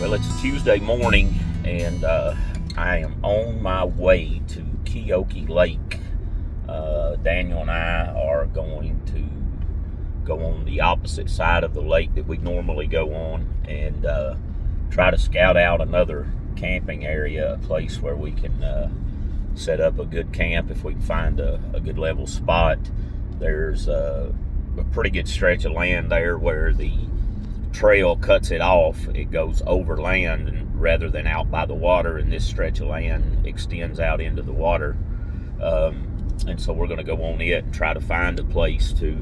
Well, it's a Tuesday morning, and I am on my way to Keokee Lake. Daniel and I are going to go on the opposite side of the lake that we normally go on and try to scout out another camping area, a place where we can set up a good camp if we can find a good level spot. There's a pretty good stretch of land there where the trail cuts it off. It goes over land and rather than out by the water, and this stretch of land extends out into the water. And so we're going to go on it and try to find a place to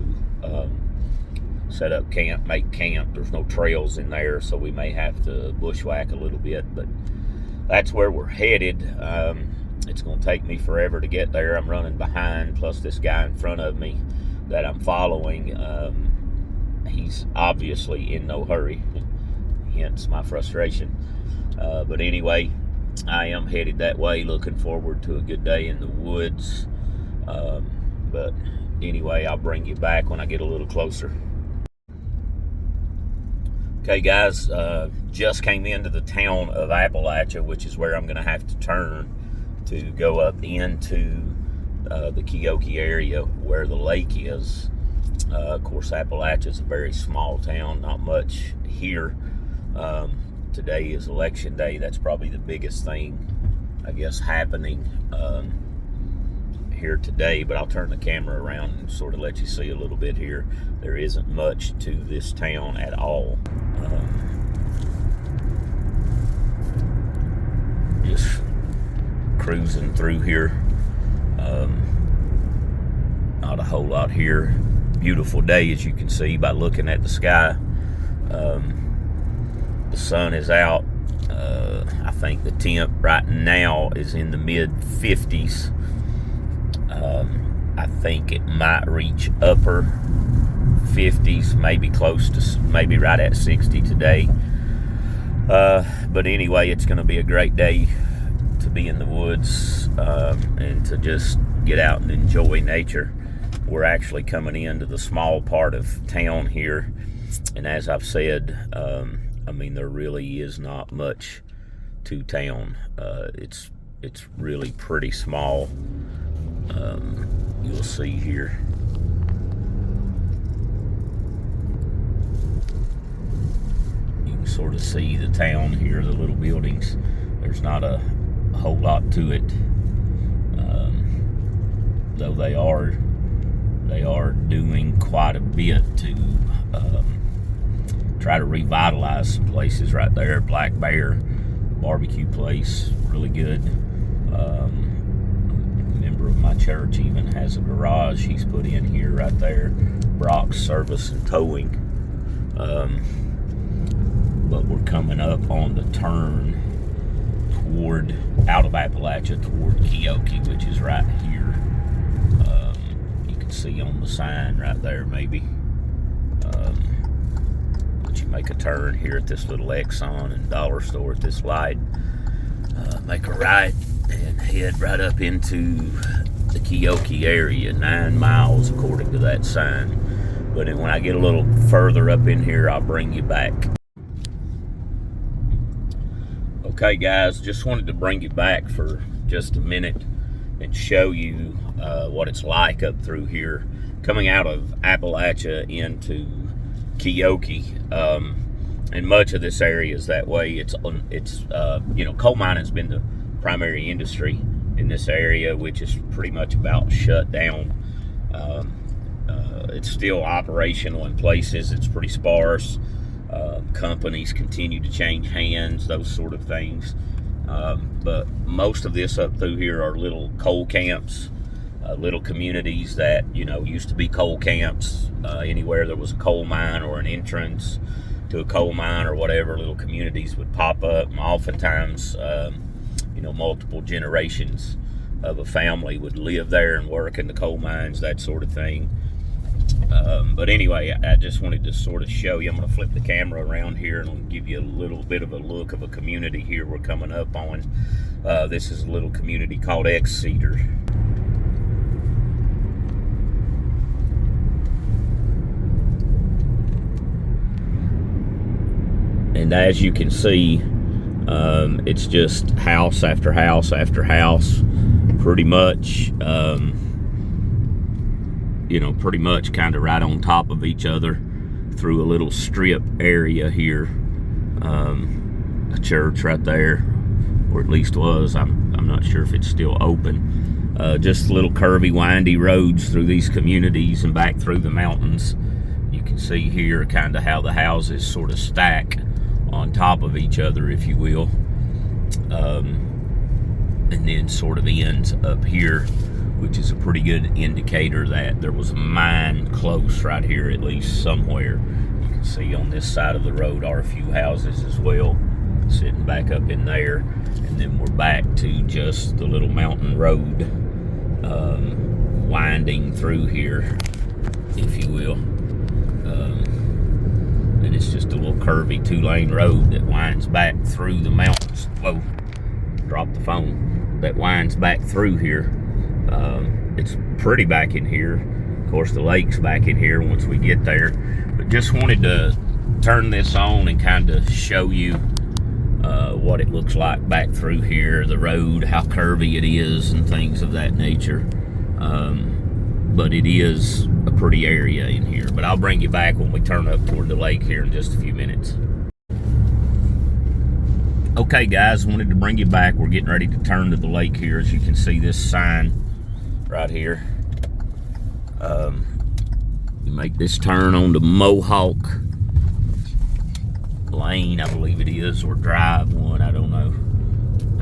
set up camp, make camp. There's no trails in there, so we may have to bushwhack a little bit, but that's where we're headed. It's going to take me forever to get there. I'm running behind, plus this guy in front of me that I'm following, he's obviously in no hurry, hence my frustration. But anyway, I am headed that way, looking forward to a good day in the woods. But anyway, I'll bring you back when I get a little closer. Okay guys, just came into the town of Appalachia, which is where I'm going to have to turn to go up into the Keokee area where the lake is. Of course, Appalachia is a very small town, not much here. Today is election day. That's probably the biggest thing, I guess, happening here today, but I'll turn the camera around and sort of let you see a little bit here. There isn't much to this town at all. Just cruising through here. Not a whole lot here. Beautiful day, as you can see by looking at the sky. The sun is out. I think the temp right now is in the mid 50s. I think it might reach upper 50s, maybe close to, maybe right at 60 today. But anyway, it's going to be a great day to be in the woods and to just get out and enjoy nature. We're actually coming into the small part of town here, and as I've said, I mean, there really is not much to town. It's really pretty small. You'll see here. You can sort of see the town here, the little buildings. There's not a whole lot to it, though they are doing quite a bit to try to revitalize some places right there. Black Bear barbecue place, really good. A member of my church even has a garage he's put in here right there. Brock's Service and Towing. But we're coming up on the turn toward, out of Appalachia toward Keokee, which is right here. You can see on the sign right there, maybe. But you make a turn here at this little Exxon and dollar store at this light. Make a right and head right up into the Keokee area, 9 miles according to that sign. But then when I get a little further up in here, I'll bring you back. Okay guys, just wanted to bring you back for just a minute and show you what it's like up through here, coming out of Appalachia into Keokee. And much of this area is that way. It's you know, coal mining has been the primary industry in this area, which is pretty much about shut down. It's still operational in places. It's pretty sparse. Companies continue to change hands, those sort of things. But most of this up through here are little coal camps, little communities that, you know, used to be coal camps. Anywhere there was a coal mine or an entrance to a coal mine or whatever, little communities would pop up. And oftentimes, you know, multiple generations of a family would live there and work in the coal mines, that sort of thing. But anyway, I just wanted to sort of show you. I'm going to flip the camera around here and give you a little bit of a look of a community here we're coming up on. This is a little community called Cedar. And as you can see, it's just house after house after house, pretty much, pretty much kind of right on top of each other through a little strip area here. A church right there, or at least was. I'm not sure if it's still open. Just little curvy, windy roads through these communities and back through the mountains. You can see here kind of how the houses sort of stack on top of each other, if you will, and then sort of ends up here, which is a pretty good indicator that there was a mine close right here, at least somewhere. You can see on this side of the road are a few houses as well, sitting back up in there, and then we're back to just the little mountain road winding through here, if you will. And it's just a little curvy 2-lane road that winds back through the mountains. Whoa, dropped the phone. That winds back through here. It's pretty back in here. Of course, the lake's back in here once we get there. But just wanted to turn this on and kind of show you what it looks like back through here, the road, how curvy it is, and things of that nature. But it is a pretty area in here. But I'll bring you back when we turn up toward the lake here in just a few minutes. Okay, guys, wanted to bring you back. We're getting ready to turn to the lake here. As you can see, this sign right here. You make this turn onto Mohawk Lane, I believe it is, or Drive 1, I don't know.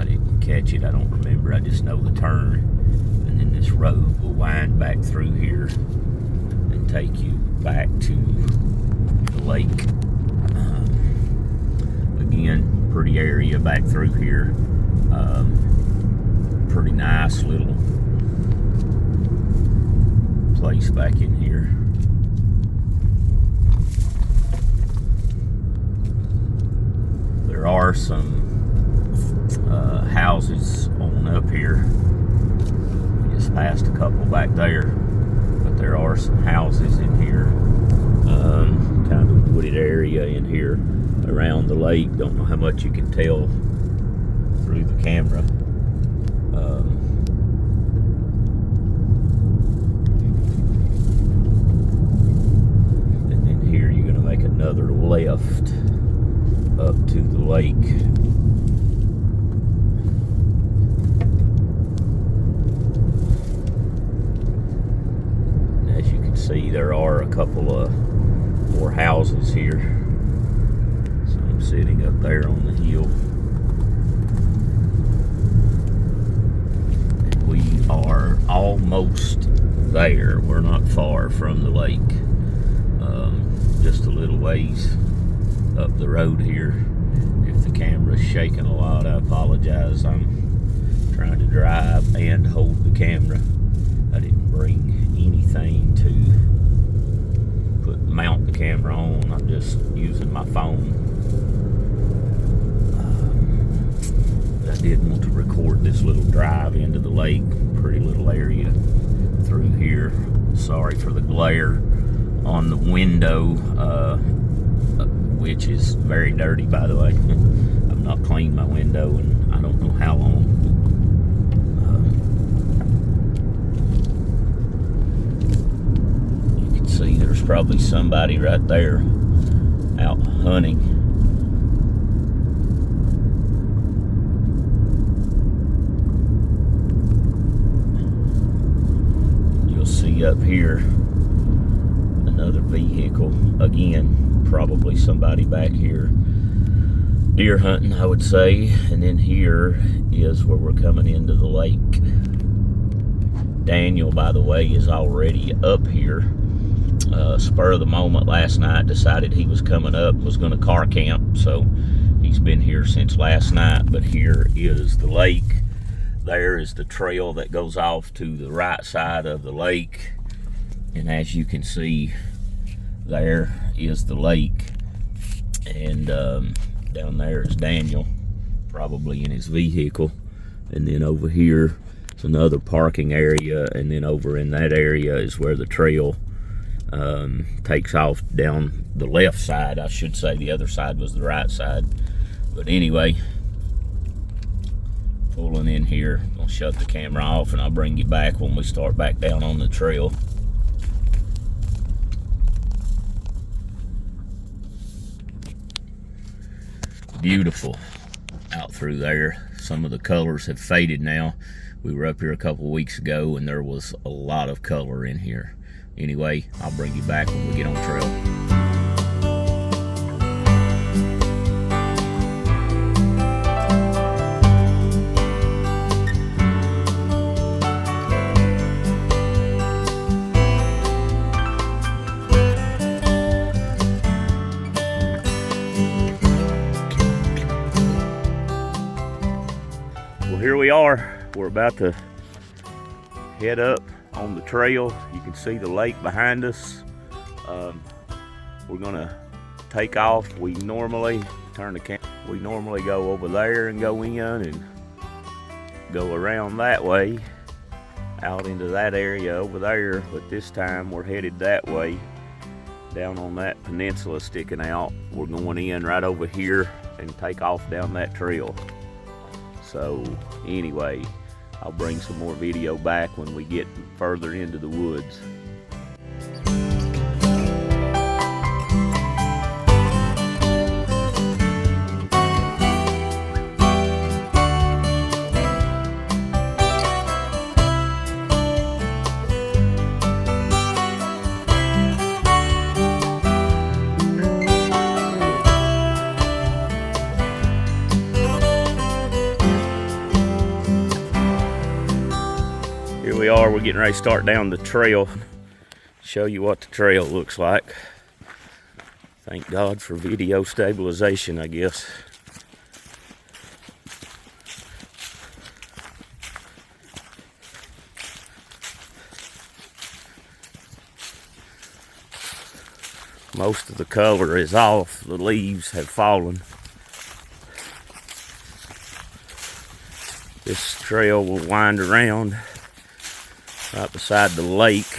I didn't catch it, I don't remember. I just know the turn. And then this road will wind back through here and take you back to the lake. Again, pretty area back through here. Pretty nice little place back in here. There are some houses on up here. We just passed a couple back there, but there are some houses in here. Kind of wooded area in here around the lake. Don't know how much you can tell through the camera. And then here you're going to make another left up to the lake. And as you can see, there are a couple of more houses here. So I'm sitting up there on the hill. And we are almost there. We're not far from the lake. Just a little ways up the road here. If the camera's shaking a lot, I apologize. I'm trying to drive and hold the camera. I didn't bring anything to mount the camera on. I'm just using my phone. But I did want to record this little drive into the lake. Pretty little area through here. Sorry for the glare on the window, which is very dirty, by the way. I've not cleaned my window in I don't know how long. You can see there's probably somebody right there out hunting. You'll see up here another vehicle. Again, probably somebody back here deer hunting, I would say. And then here is where we're coming into the lake. Daniel, by the way, is already up here. Spur of the moment last night, decided he was coming up, was going to car camp, so he's been here since last night. But here is the lake. There is the trail that goes off to the right side of the lake. And as you can see, there is the lake. And down there is Daniel, probably in his vehicle. And then over here is another parking area. And then over in that area is where the trail takes off down the left side. I should say the other side was the right side. But anyway, pulling in here. I'll shut the camera off and I'll bring you back when we start back down on the trail. Beautiful out through there. Some of the colors have faded now. We were up here a couple weeks ago and there was a lot of color in here. Anyway, I'll bring you back when we get on trail. Well, here we are. We're about to head up on the trail. You can see the lake behind us. We're gonna take off. We normally go over there and go in and go around that way out into that area over there, but this time we're headed that way down on that peninsula sticking out. We're going in right over here and take off down that trail. So anyway, I'll bring some more video back when we get further into the woods. Here we are, we're getting ready to start down the trail. Show you what the trail looks like. Thank God for video stabilization, I guess. Most of the color is off, the leaves have fallen. This trail will wind around right beside the lake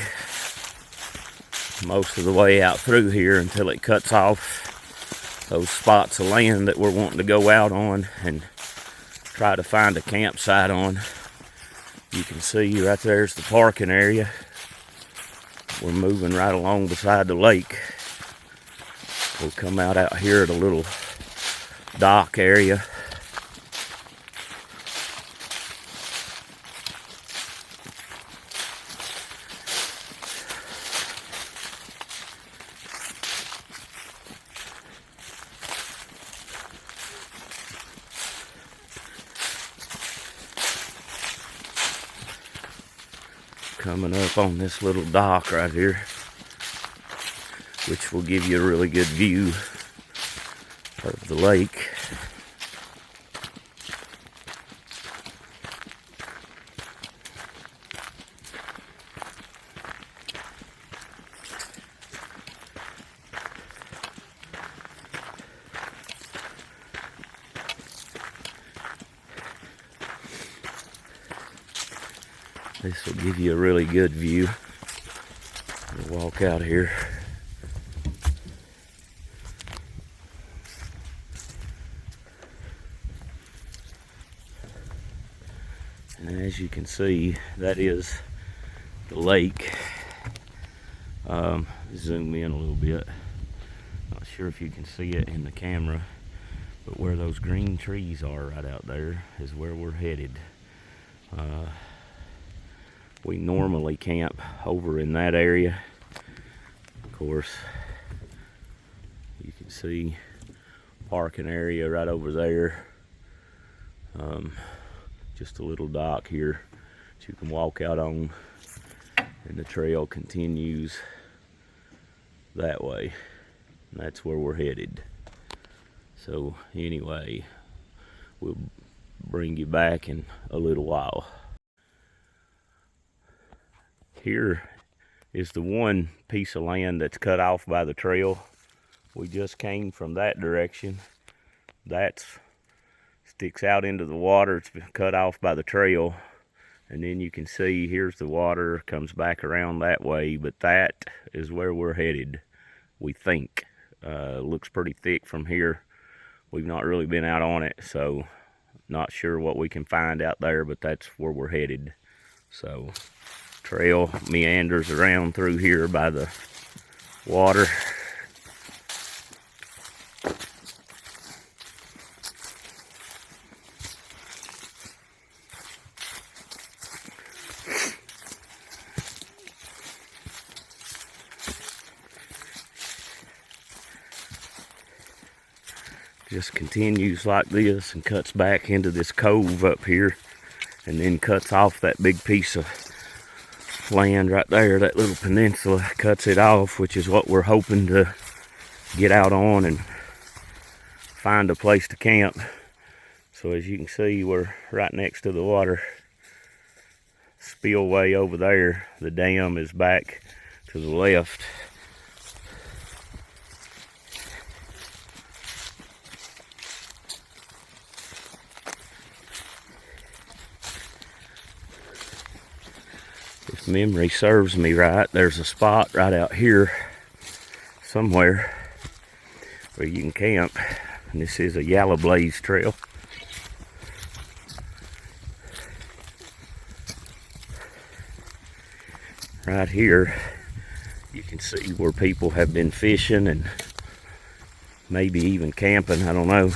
most of the way out through here until it cuts off those spots of land that we're wanting to go out on and try to find a campsite on. You can see right there's the parking area. We're moving right along beside the lake. We'll come out here at a little dock area. Coming up on this little dock right here, which will give you a really good view of the lake. This will give you a really good view. We'll walk out here. And as you can see, that is the lake. Zoom in a little bit. Not sure if you can see it in the camera, but where those green trees are right out there is where we're headed. We normally camp over in that area. Of course, you can see parking area right over there. Just a little dock here that you can walk out on, and the trail continues that way. And that's where we're headed. So anyway, we'll bring you back in a little while. Here is the one piece of land that's cut off by the trail. We just came from that direction. That sticks out into the water. It's been cut off by the trail. And then you can see here's the water, comes back around that way, but that is where we're headed, we think. Looks pretty thick from here. We've not really been out on it, so not sure what we can find out there, but that's where we're headed. So trail meanders around through here by the water. Just continues like this and cuts back into this cove up here, and then cuts off that big piece of land right there, that little peninsula, cuts it off, which is what we're hoping to get out on and find a place to camp. So as you can see, we're right next to the water. Spillway over there, the dam is back to the left. If memory serves me right, there's a spot right out here somewhere where you can camp, and this is a yellow blaze trail. Right here you can see where people have been fishing and maybe even camping. I don't know.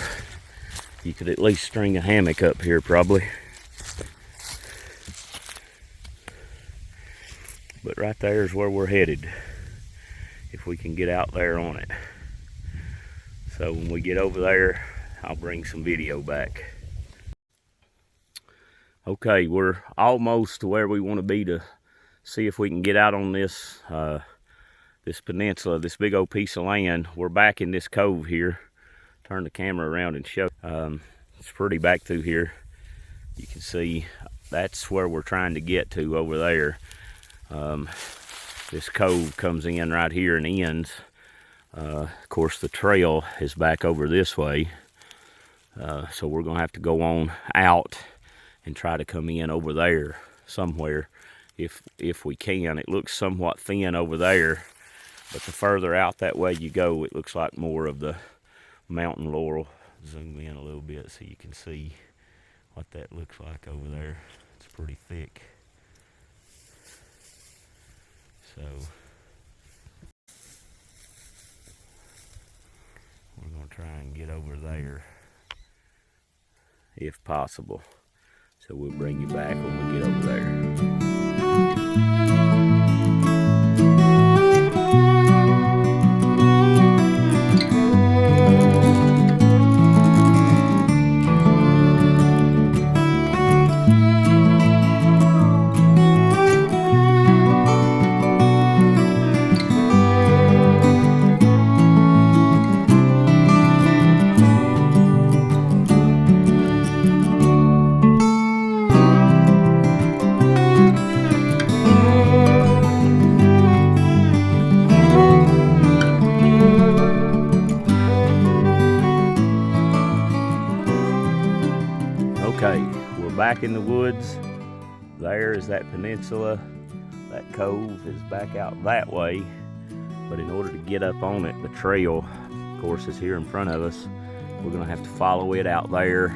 You could at least string a hammock up here probably. But right there is where we're headed, if we can get out there on it. So when we get over there, I'll bring some video back. Okay, we're almost to where we want to be to see if we can get out on this this peninsula, this big old piece of land. We're back in this cove here. Turn the camera around and show. It's pretty back through here. You can see that's where we're trying to get to over there. This cove comes in right here and ends. Of course, the trail is back over this way. So we're gonna have to go on out and try to come in over there somewhere if we can. It looks somewhat thin over there, but the further out that way you go, it looks like more of the mountain laurel. Zoom in a little bit so you can see what that looks like over there. It's pretty thick. So we're going to try and get over there if possible. So we'll bring you back when we get over there. Okay, we're back in the woods. There is that peninsula. That cove is back out that way. But in order to get up on it, the trail, of course, is here in front of us. We're gonna have to follow it out there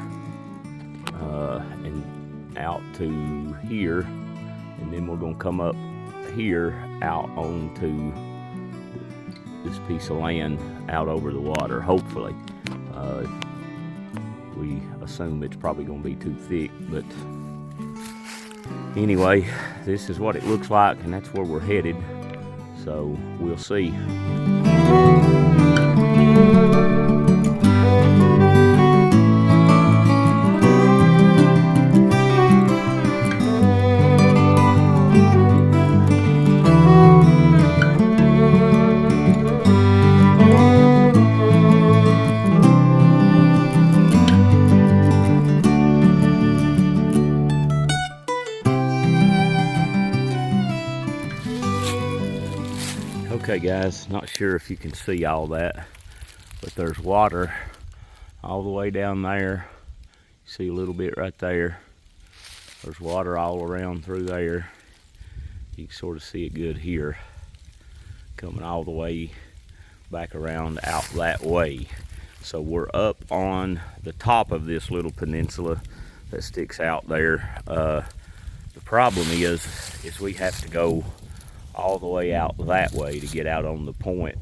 and out to here. And then we're gonna come up here out onto this piece of land out over the water, hopefully. We assume it's probably going to be too thick, but anyway, this is what it looks like, and that's where we're headed. So we'll see. Okay guys, not sure if you can see all that, but there's water all the way down there. You see a little bit right there There's water all around through there. You can sort of see it good here, coming all the way back around out that way. So we're up on the top of this little peninsula that sticks out there. The problem is we have to go all the way out that way to get out on the point.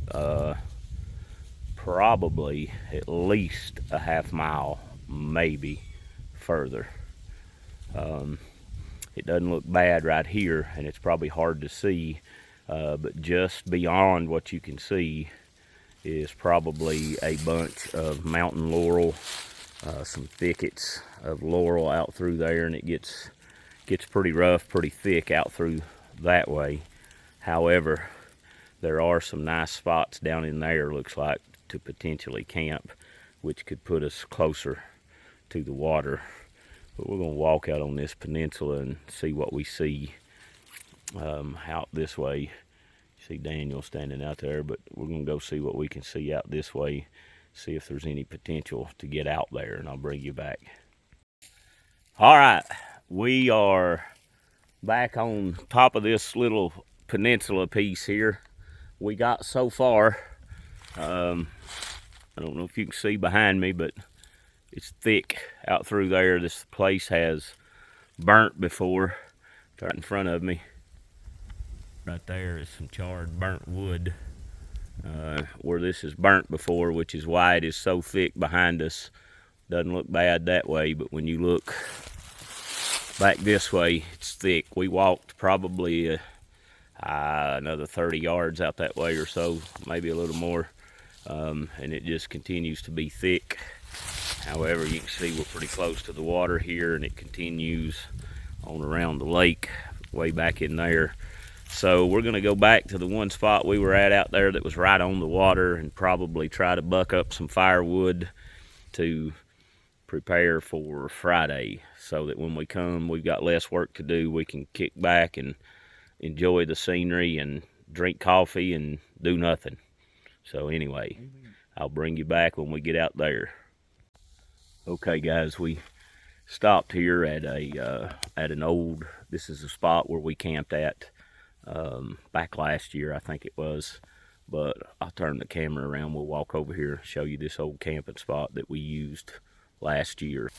Probably at least a half mile, maybe further. It doesn't look bad right here, and it's probably hard to see, but just beyond what you can see is probably a bunch of mountain laurel, some thickets of laurel out through there, and it gets pretty rough, pretty thick out through that way. However, there are some nice spots down in there, looks like, to potentially camp, which could put us closer to the water. But we're going to walk out on this peninsula and see what we see out this way. See Daniel standing out there, but we're going to go see what we can see out this way, see if there's any potential to get out there, and I'll bring you back. All right, we are back on top of this little peninsula piece here. We got so far, I don't know if you can see behind me, but it's thick out through there. This place has burnt before. Right in front of me. Right there is some charred burnt wood where this is burnt before, which is why it is so thick behind us. Doesn't look bad that way, but when you look back this way, it's thick. We walked probably another 30 yards out that way or so, maybe a little more, and it just continues to be thick. However, you can see we're pretty close to the water here, and it continues on around the lake way back in there. So we're going to go back to the one spot we were at out there that was right on the water and probably try to buck up some firewood to prepare for Friday, so that when we come, we've got less work to do. We can kick back and enjoy the scenery and drink coffee and do nothing. So anyway, I'll bring you back when we get out there. Okay guys, we stopped here at an old, this is a spot where we camped at back last year, I think it was, but I'll turn the camera around. We'll walk over here and show you this old camping spot that we used last year.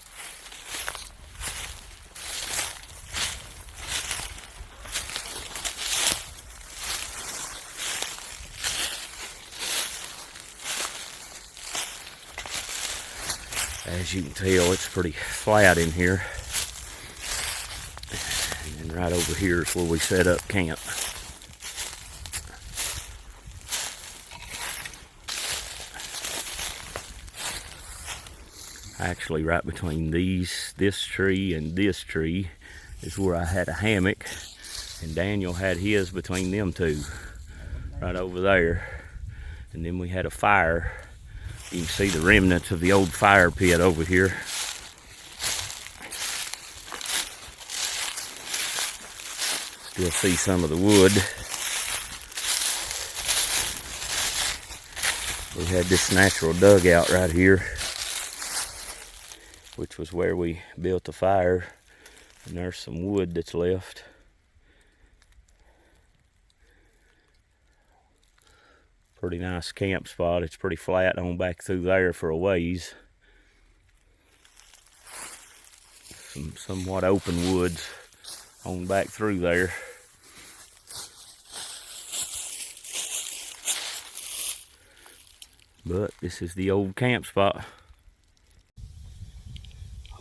As you can tell, it's pretty flat in here. And right over here is where we set up camp. Actually, right between this tree and this tree is where I had a hammock, and Daniel had his between them two, right over there. And then we had a fire. You can see the remnants of the old fire pit over here. Still see some of the wood. We had this natural dugout right here, which was where we built the fire. And there's some wood that's left. Pretty nice camp spot. It's pretty flat on back through there for a ways. Some somewhat open woods on back through there. But this is the old camp spot.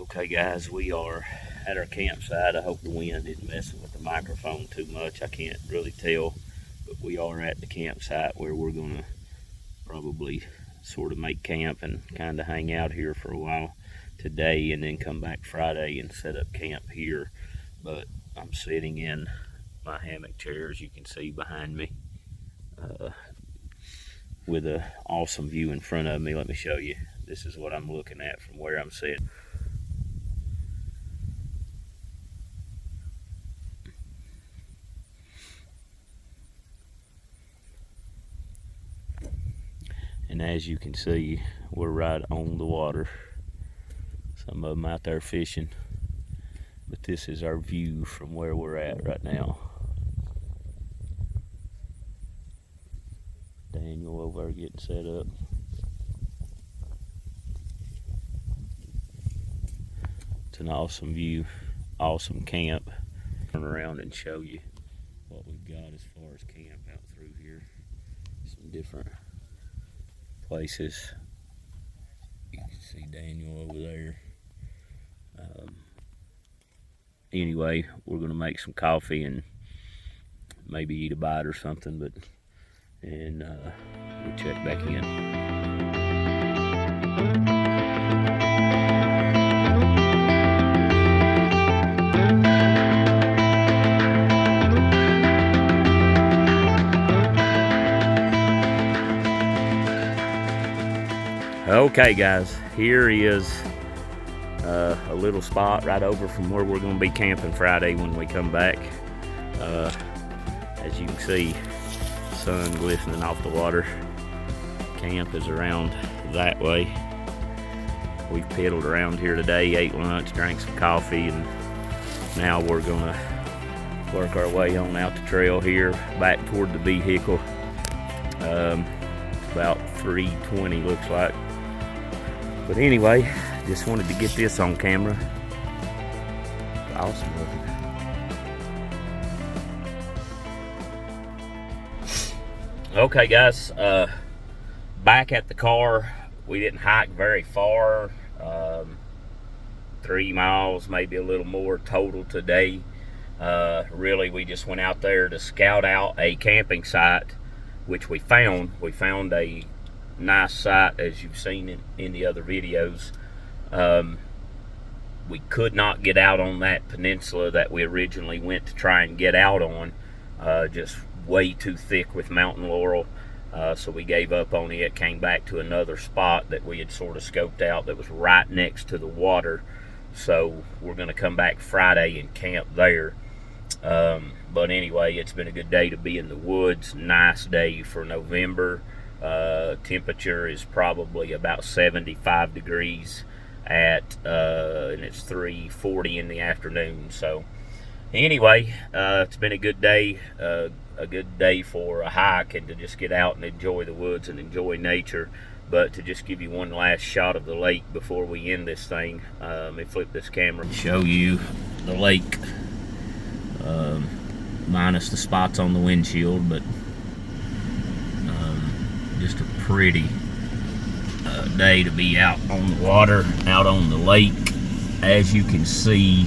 Okay guys, we are at our campsite. I hope the wind isn't messing with the microphone too much. I can't really tell. But we are at the campsite where we're going to probably sort of make camp and kind of hang out here for a while today, and then come back Friday and set up camp here. But I'm sitting in my hammock chair, as you can see behind me, with an awesome view in front of me. Let me show you. This is what I'm looking at from where I'm sitting. And as you can see, we're right on the water. Some of them out there fishing. But this is our view from where we're at right now. Daniel over there getting set up. It's an awesome view, awesome camp. Turn around and show you what we've got as far as camp out through here. Some different places. You can see Daniel over there. Anyway, we're gonna make some coffee and maybe eat a bite or something, and we'll check back in. Okay guys, here is a little spot right over from where we're going to be camping Friday when we come back. As you can see, sun glistening off the water. Camp is around that way. We've piddled around here today, ate lunch, drank some coffee, and now we're going to work our way on out the trail here back toward the vehicle. About 3:20 looks like. But anyway, just wanted to get this on camera. Awesome looking. Okay guys, back at the car. We didn't hike very far. 3 miles, maybe a little more total today. Really, we just went out there to scout out a camping site, which we found. We found a nice site, as you've seen in the other videos. We could not get out on that peninsula that we originally went to try and get out on. Just way too thick with mountain laurel, so we gave up on it. Came back to another spot that we had sort of scoped out that was right next to the water, so we're going to come back Friday and camp there. But anyway, it's been a good day to be in the woods. Nice day for November. Temperature is probably about 75 degrees and it's 3:40 in the afternoon. So anyway, it's been a good day, for a hike and to just get out and enjoy the woods and enjoy nature. But to just give you one last shot of the lake before we end this thing, let me flip this camera and show you the lake, minus the spots on the windshield, but just a pretty day to be out on the water, out on the lake. As you can see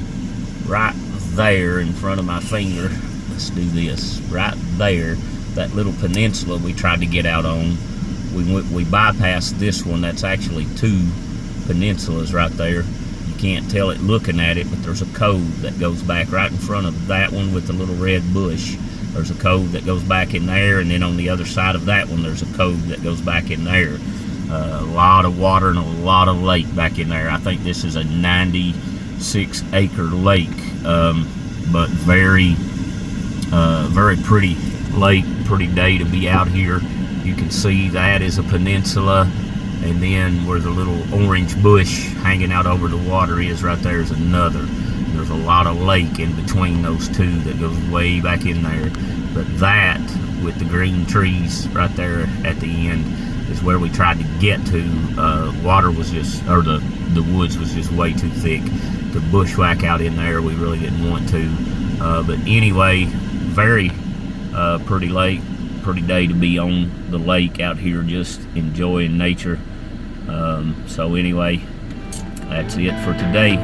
right there in front of my finger, let's do this, right there, that little peninsula we tried to get out on. We bypassed this one. That's actually 2 peninsulas right there. You can't tell it looking at it, but there's a cove that goes back right in front of that one with the little red bush. There's a cove that goes back in there, and then on the other side of that one there's a cove that goes back in there. A lot of water and a lot of lake back in there. I think this is a 96-acre lake, but very pretty lake, pretty day to be out here. You can see that is a peninsula, and then where the little orange bush hanging out over the water is right there is another. There's a lot of lake in between those two that goes way back in there. But that, with the green trees right there at the end, is where we tried to get to. Water was just, or the woods was just way too thick to bushwhack out in there. We really didn't want to. But anyway, very pretty lake, pretty day to be on the lake out here just enjoying nature. So anyway, that's it for today.